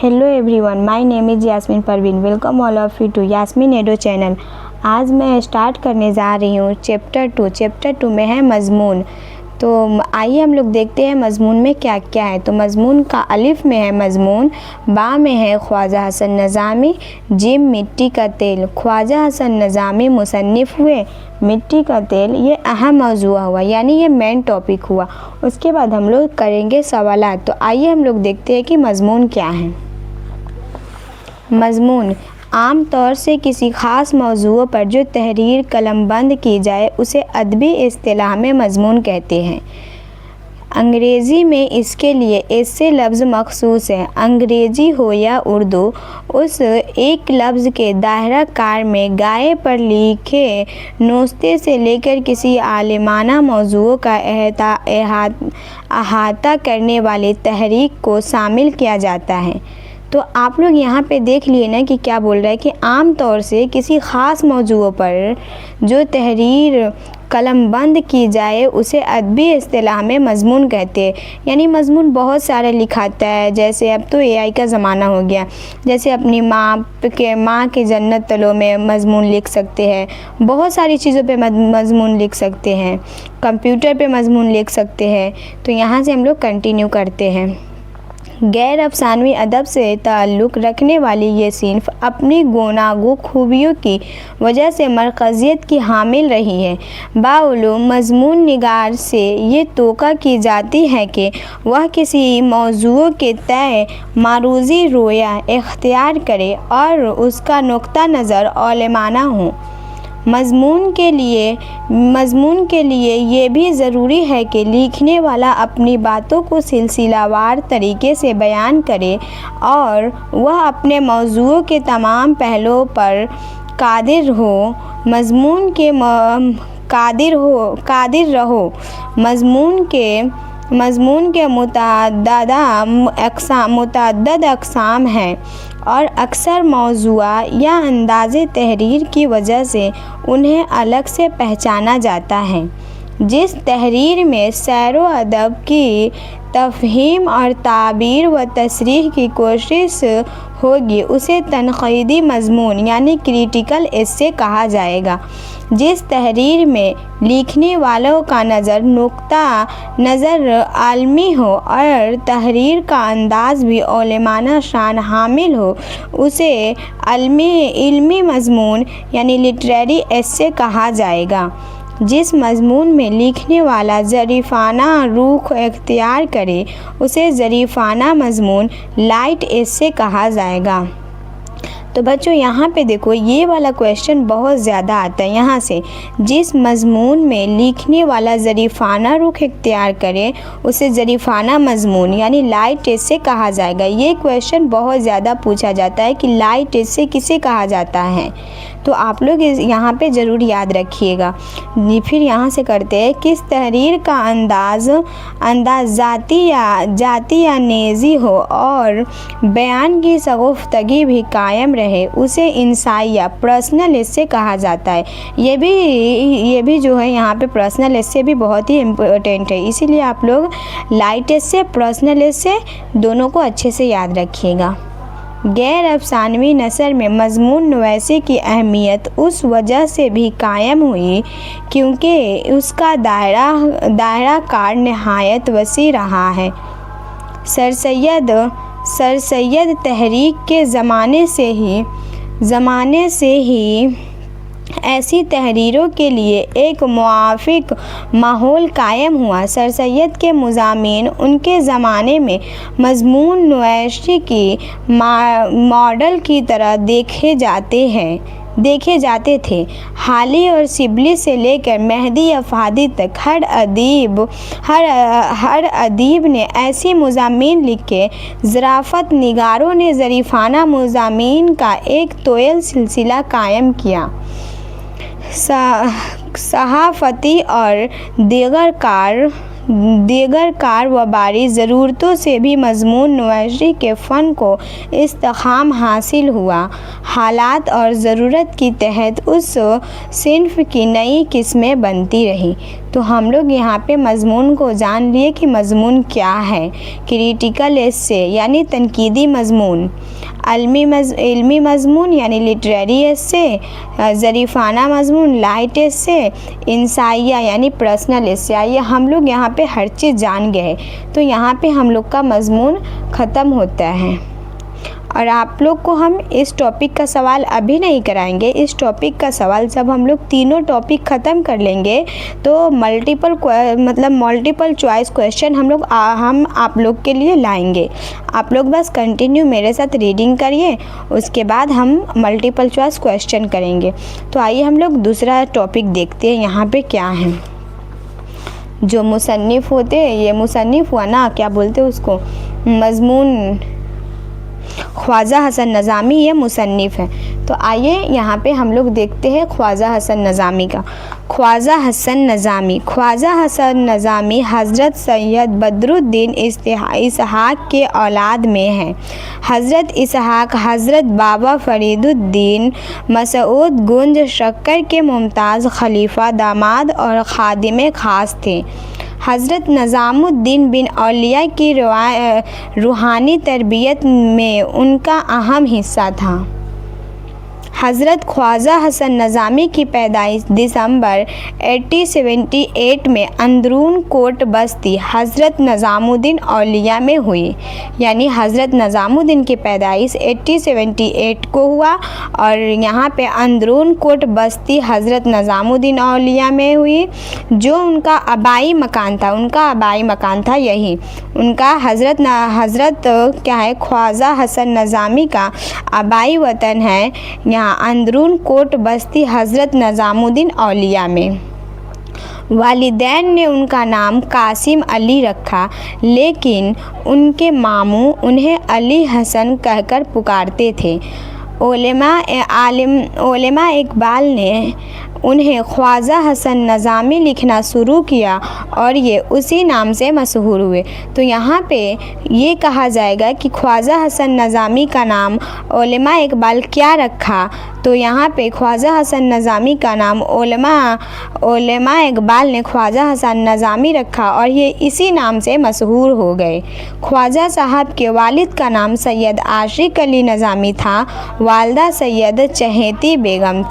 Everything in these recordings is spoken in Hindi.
Hello everyone, my name is Yasmeen Parveen. Welcome all of you to Yasmeen एडो चैनल। आज मैं स्टार्ट करने जा रही हूँ चैप्टर 2 में है मज़मून। तो आइए हम लोग देखते हैं मज़मून में क्या क्या है। तो मज़मून का अलिफ में है मज़मून, बा में है ख्वाजा हसन नज़ामी, जिम मिट्टी का तेल। ख्वाजा हसन नज़ामी मुसन्निफ़ हुए, मिट्टी का तेल ये अहम मौजू हुआ, यानी ये मेन टॉपिक हुआ। उसके बाद हम लोग करेंगे सवालात। तो आइए हम लोग देखते हैं कि मज़मून क्या है। मज़मून आम तौर से किसी ख़ास मौज़ूअ पर जो तहरीर कलमबंद की जाए उसे अदबी इस्तिलाह में मज़मून कहते हैं। अंग्रेज़ी में इसके लिए ऐसे लफ्ज़ मखसूस है। अंग्रेज़ी हो या उर्दू, उस एक लफ्ज़ के दायरा कार में गाये पर लिखे नुस्खे से लेकर किसी आलिमाना मौज़ूअ का अहाता करने वाली तहरीक को शामिल किया जाता है। तो आप लोग यहाँ पे देख लिए ना कि क्या बोल रहा है कि आम तौर से किसी ख़ास मौज़ूअ पर जो तहरीर कलमबंद की जाए उसे अदबी इस्तिलाह में मज़मून कहते हैं। यानी मज़मून बहुत सारे लिखाता है। जैसे अब तो एआई का ज़माना हो गया, जैसे अपनी माँ के जन्नत तलों में मज़मून लिख सकते हैं, बहुत सारी चीज़ों पे मज़मून लिख सकते हैं, कंप्यूटर पे मज़मून लिख सकते हैं। तो यहाँ से हम लोग कंटिन्यू करते हैं। गैर अफ़सानवी अदब से ताल्लुक़ रखने वाली ये सिन्फ़ अपनी गुनागो खूबियों की वजह से मरकज़ियत की हामिल रही है। बाउलूम मज़मून निगार से ये तोक़ा की जाती है कि वह किसी मौज़ूअ के तय मारूज़ी रोया इख्तियार करे और उसका नुक्ता नज़र औलेमाना हो। मज़मून के लिए ये भी ज़रूरी है कि लिखने वाला अपनी बातों को सिलसिलावार तरीके से बयान करे और वह अपने मौज़ूअ के तमाम पहलुओं पर कादिर रहो। मज़मून के मुतअद्दिद अक़साम हैं और अक्सर मौज़ूआ या अंदाज़े तहरीर की वजह से उन्हें अलग से पहचाना जाता है। जिस तहरीर में सैरो अदब की तफ़हीम और ताबीर व तशरीह की कोशिश होगी उसे तनक़ीदी मज़मून यानी क्रिटिकल एस्से कहा जाएगा। जिस तहरीर में लिखने वालों का नुक्ता नज़र आलमी हो और तहरीर का अंदाज़ भी औलेमाना शान हामिल हो उसे इल्मी मज़मून यानी लिटरेरी एस्से कहा जाएगा। जिस मज़मून में लिखने वाला ज़रीफ़ाना रुख इख्तियार करे उसे ज़रीफ़ाना मज़मून लाइट एस्से कहा जाएगा। तो बच्चों यहाँ पे देखो, ये वाला क्वेश्चन बहुत ज़्यादा आता है। यहाँ से जिस मज़मून में लिखने वाला ज़रीफ़ाना रुख इख्तियार करे उसे ज़रीफ़ाना मज़मून यानी लाइट एस्से कहा जाएगा। ये क्वेश्चन बहुत ज़्यादा पूछा जाता है कि लाइट एस्से किसे कहा जाता है। तो आप लोग यहाँ पे ज़रूर याद रखिएगा। फिर यहाँ से करते हैं, किस तहरीर का अंदाज़ जाती या नेज़ी हो और बयान की सगुफ्तगी भी कायम रहे उसे इंसाई या पर्सनल एस्से कहा जाता है। ये भी जो है यहाँ पे पर्सनल एस्से भी बहुत ही इम्पोर्टेंट है। इसीलिए आप लोग लाइट एस्से पर्सनल एस्से दोनों को अच्छे से याद रखिएगा। गैर अफ़सानवी नसर में मज़मून नवीसी की अहमियत उस वजह से भी कायम हुई क्योंकि उसका दायरा कार नहायत वसी रहा है। सर सैयद तहरीक के ज़माने से ही ऐसी तहरीरों के लिए एक मुआफ़िक माहौल कायम हुआ। सर सैयद के मुज़ामिन उनके ज़माने में मज़मून नवीसी की मॉडल की तरह देखे जाते थे। हाली और शिबली से लेकर मेहदी अफ़ादी तक हर अदीब ने ऐसी मुज़ामिन लिखे। ज़राफ़त निगारों ने ज़रीफ़ाना मुज़ामिन का एक तोयल सिलसिला कायम किया। सहाफ़ती और दीगर कारोबारी ज़रूरतों से भी मज़मून नवीसी के फ़न को इस्तेकाम हासिल हुआ। हालात और ज़रूरत के तहत उस सिन्फ़ की नई किस्में बनती रही। तो हम लोग यहाँ पे मज़मून को जान लिए कि मज़मून क्या है। क्रिटिकल एस्से यानी तनकीदी मज़मून, इल्मी मज़मून यानी लिटरेरी एस्से, ज़रीफ़ाना मज़मून लाइट एस्से, इंसाइया यानी पर्सनल एस्से। आइए हम लोग यहाँ पे हर चीज़ जान गए, तो यहाँ पे हम लोग का मज़मून ख़त्म होता है। और आप लोग को हम इस टॉपिक का सवाल अभी नहीं कराएंगे। इस टॉपिक का सवाल जब हम लोग तीनों टॉपिक ख़त्म कर लेंगे तो मल्टीपल चॉइस क्वेश्चन हम आप लोग के लिए लाएंगे। आप लोग बस कंटिन्यू मेरे साथ रीडिंग करिए, उसके बाद हम मल्टीपल चॉइस क्वेश्चन करेंगे। तो आइए हम लोग दूसरा टॉपिक देखते हैं यहाँ पे क्या है। जो मुसन्निफ़ होते हैं, ये मुसन्निफ़ हुआ ना, क्या बोलते हैं उसको, मज़मून। ख्वाजा हसन नज़ामी ये मुसन्निफ़ है। तो आइए यहाँ पे हम लोग देखते हैं ख्वाजा हसन नज़ामी का। ख्वाजा हसन नज़ामी हज़रत सैयद बदरुद्दीन इसहाक़ के औलाद में है। हज़रत इसहाक़ हज़रत बाबा फ़रीदुद्दीन मसऊद गुंज शक्कर के मुमताज़ खलीफा, दामाद और ख़ादिम ख़ास थे। हज़रत निज़ामुद्दीन बिन औलिया की रूहानी तरबियत में उनका अहम हिस्सा था। हज़रत ख्वाजा हसन नज़ामी की पैदाइश दिसंबर 1878 में अंदरून कोट बस्ती हज़रत निज़ामुद्दीन औलिया में हुई। यानी हज़रत निज़ामुद्दीन की पैदाइश 1878 को हुआ और यहाँ पे अंदरून कोट बस्ती हज़रत निज़ामुद्दीन औलिया में हुई। जो उनका आबाई मकान था यही उनका हज़रत क्या है, ख्वाजा हसन नज़ामी का आबाई वतन है यहाँ अंदरून कोट बस्ती हज़रत निज़ामुद्दीन औलिया में। वालिदैन ने उनका नाम कासिम अली रखा, लेकिन उनके मामू उन्हें अली हसन कहकर पुकारते थे। उलेमा इकबाल ने उन्हें ख्वाजा हसन नज़ामी लिखना शुरू किया और ये उसी नाम से मशहूर हुए। तो यहाँ पे ये कहा जाएगा कि ख्वाजा हसन नज़ामी का नाम उलेमा इकबाल क्या रखा, तो यहाँ पे ख्वाजा हसन नज़ामी का नाम उलेमा इकबाल ने ख्वाजा हसन नज़ामी रखा और ये इसी नाम से मशहूर हो गए। ख्वाजा साहब के वालिद का नाम सैयद आशिक अली नज़ामी था। वालदा सैयदा चहेती बेगम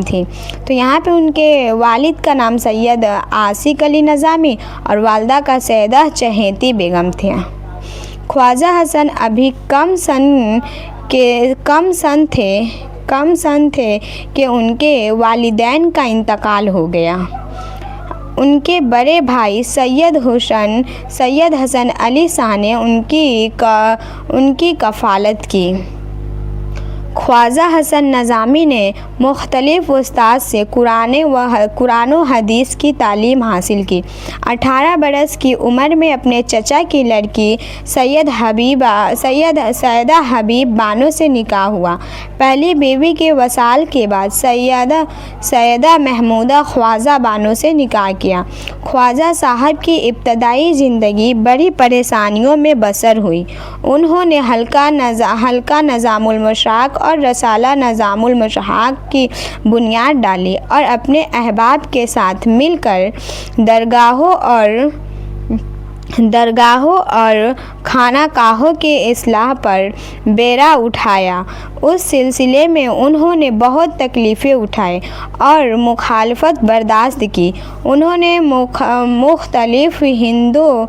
थी। तो यहाँ पे उनके वालिद का नाम सैयद आशिक अली नज़ामी और वालदा का सैयदा चहेती बेगम थी। ख्वाजा हसन अभी कम सन थे कि उनके वालिदैन का इंतकाल हो गया। उनके बड़े भाई सैयद हसन अली शाह ने उनकी कफ़ालत की। ख्वाजा हसन नज़ामी ने मुख्तलिफ उस्ताद से कुरान व हदीस की तालीम हासिल की। 18 बरस की उम्र में अपने चचा की लड़की सैयदा हबीब बानो से निकाह हुआ। पहली बीवी के वसाल के बाद सैयदा महमूदा ख्वाजा बानो से निकाह किया। ख्वाजा साहब की इब्तदाई ज़िंदगी बड़ी परेशानियों में बसर हुई। उन्होंने हल्का नज़ामुल मशाक और रसाला नज़ामुल मशाक की बुनियाद डाली और अपने अहबाब के साथ मिलकर दरगाहों और खानाकाहों के इस्लाह पर बेरा उठाया। उस सिलसिले में उन्होंने बहुत तकलीफ़ें उठाई और मुखालफत बर्दाश्त की। उन्होंने मुख्तलिफ हिंदू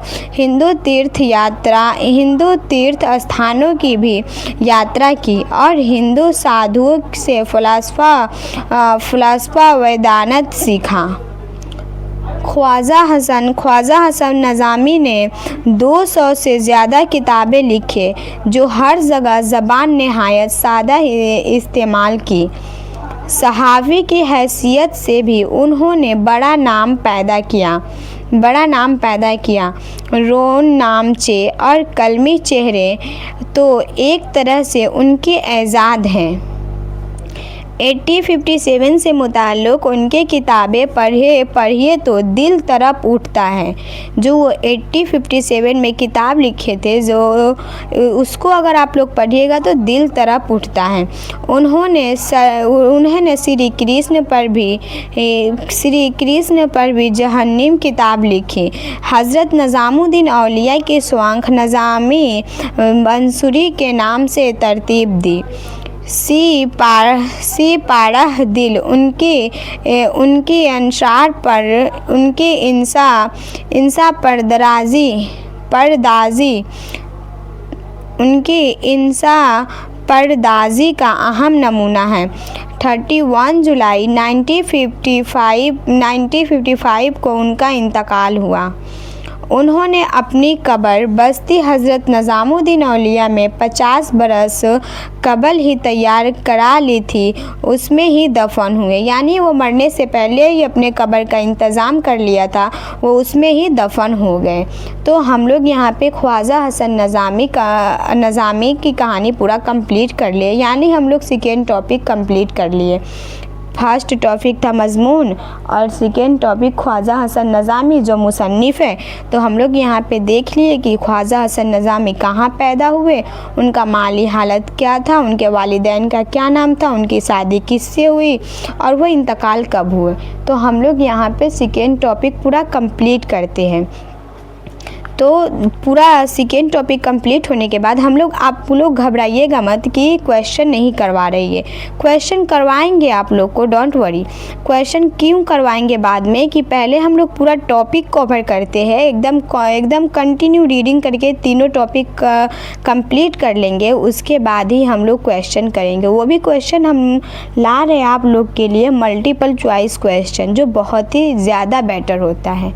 तीर्थ स्थानों की भी यात्रा की और हिंदू साधुओं से फ़लसफ़ा वेदांत सीखा। ख्वाजा हसन नज़ामी ने 200 से ज़्यादा किताबें लिखे, जो हर जगह ज़बान नहायत सादा इस्तेमाल की। सहाफ़ी की हैसियत से भी उन्होंने बड़ा नाम पैदा किया। रोन नामचे और कलमी चेहरे तो एक तरह से उनके एजाद हैं। 1857 से मुताल्लिक़ उनके किताबें पढ़िए तो दिल तरफ उठता है। जो वो 1857 में किताब लिखे थे, जो उसको अगर आप लोग पढ़िएगा तो दिल तरफ उठता है। उन्होंने श्री कृष्ण पर भी जहन्नम किताब लिखी। हज़रत निज़ामुद्दीन औलिया की स्वांख निज़ामी मंसूरी के नाम से तरतीब दी। सी पारह दिल उनकी अंसार पर उनकी इंसा परदाजी का अहम नमूना है। 31 जुलाई 1955 को उनका इंतकाल हुआ। उन्होंने अपनी कब्र बस्ती हज़रत निज़ामुद्दीन औलिया में 50 बरस कबल ही तैयार करा ली थी, उसमें ही दफन हुए। यानी वो मरने से पहले ही अपने कब्र का इंतज़ाम कर लिया था, वो उसमें ही दफन हो गए। तो हम लोग यहाँ पे ख्वाजा हसन निज़ामी की कहानी पूरा कंप्लीट कर लिए, यानी हम लोग सेकेंड टॉपिक कंप्लीट कर लिए। फर्स्ट टॉपिक था मज़मून और सेकेंड टॉपिक ख्वाजा हसन निज़ामी जो मुसन्निफ़ है। तो हम लोग यहाँ पे देख लिए कि ख्वाजा हसन निज़ामी कहाँ पैदा हुए, उनका माली हालत क्या था, उनके वालिदैन का क्या नाम था, उनकी शादी किससे हुई और वो इंतकाल कब हुए। तो हम लोग यहाँ पे सेकेंड टॉपिक पूरा कंप्लीट करते हैं। तो पूरा सेकेंड टॉपिक कंप्लीट होने के बाद आप लोग घबराइएगा मत कि क्वेश्चन नहीं करवा रही है। क्वेश्चन करवाएंगे आप लोग को, डोंट वरी। क्वेश्चन क्यों करवाएंगे बाद में, कि पहले हम लोग पूरा टॉपिक कवर करते हैं, एकदम कंटिन्यू रीडिंग करके तीनों टॉपिक कंप्लीट कर लेंगे, उसके बाद ही हम लोग क्वेश्चन करेंगे। वो भी क्वेश्चन हम ला रहे हैं आप लोग के लिए मल्टीपल चॉइस क्वेश्चन, जो बहुत ही ज़्यादा बेटर होता है।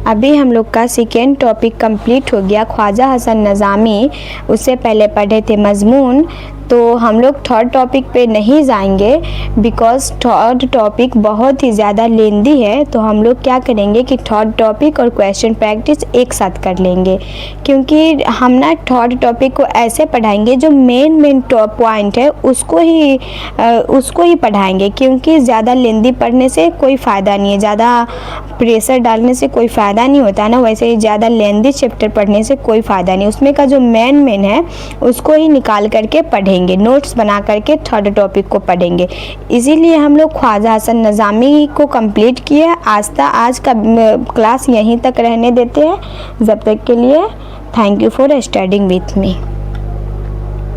अभी हम लोग का सेकेंड टॉपिक कंप्लीट हो गया, ख्वाजा हसन निज़ामी। उससे पहले पढ़े थे मज़मून। तो हम लोग थर्ड टॉपिक पे नहीं जाएंगे बिकॉज़ थर्ड टॉपिक बहुत ही ज़्यादा लेंदी है। तो हम लोग क्या करेंगे कि थर्ड टॉपिक और क्वेश्चन प्रैक्टिस एक साथ कर लेंगे, क्योंकि हम ना थर्ड टॉपिक को ऐसे पढ़ाएंगे जो मेन पॉइंट है उसको ही पढ़ाएंगे, क्योंकि ज़्यादा लेंदी पढ़ने से कोई फ़ायदा नहीं है, ज़्यादा प्रेशर डालने से कोई फ़ायदा नहीं होता है ना। वैसे ही ज़्यादा लेंदी चैप्टर पढ़ने से कोई फ़ायदा नहीं, उसमें का जो मेन है उसको ही निकाल करके पढ़ेंगे, नोट्स बना करके थर्ड टॉपिक को पढ़ेंगे। इसीलिए हम लोग ख्वाजा हसन निज़ामी को कंप्लीट किए। आज का क्लास यहीं तक रहने देते हैं जब तक के लिए। Thank you for studying with me.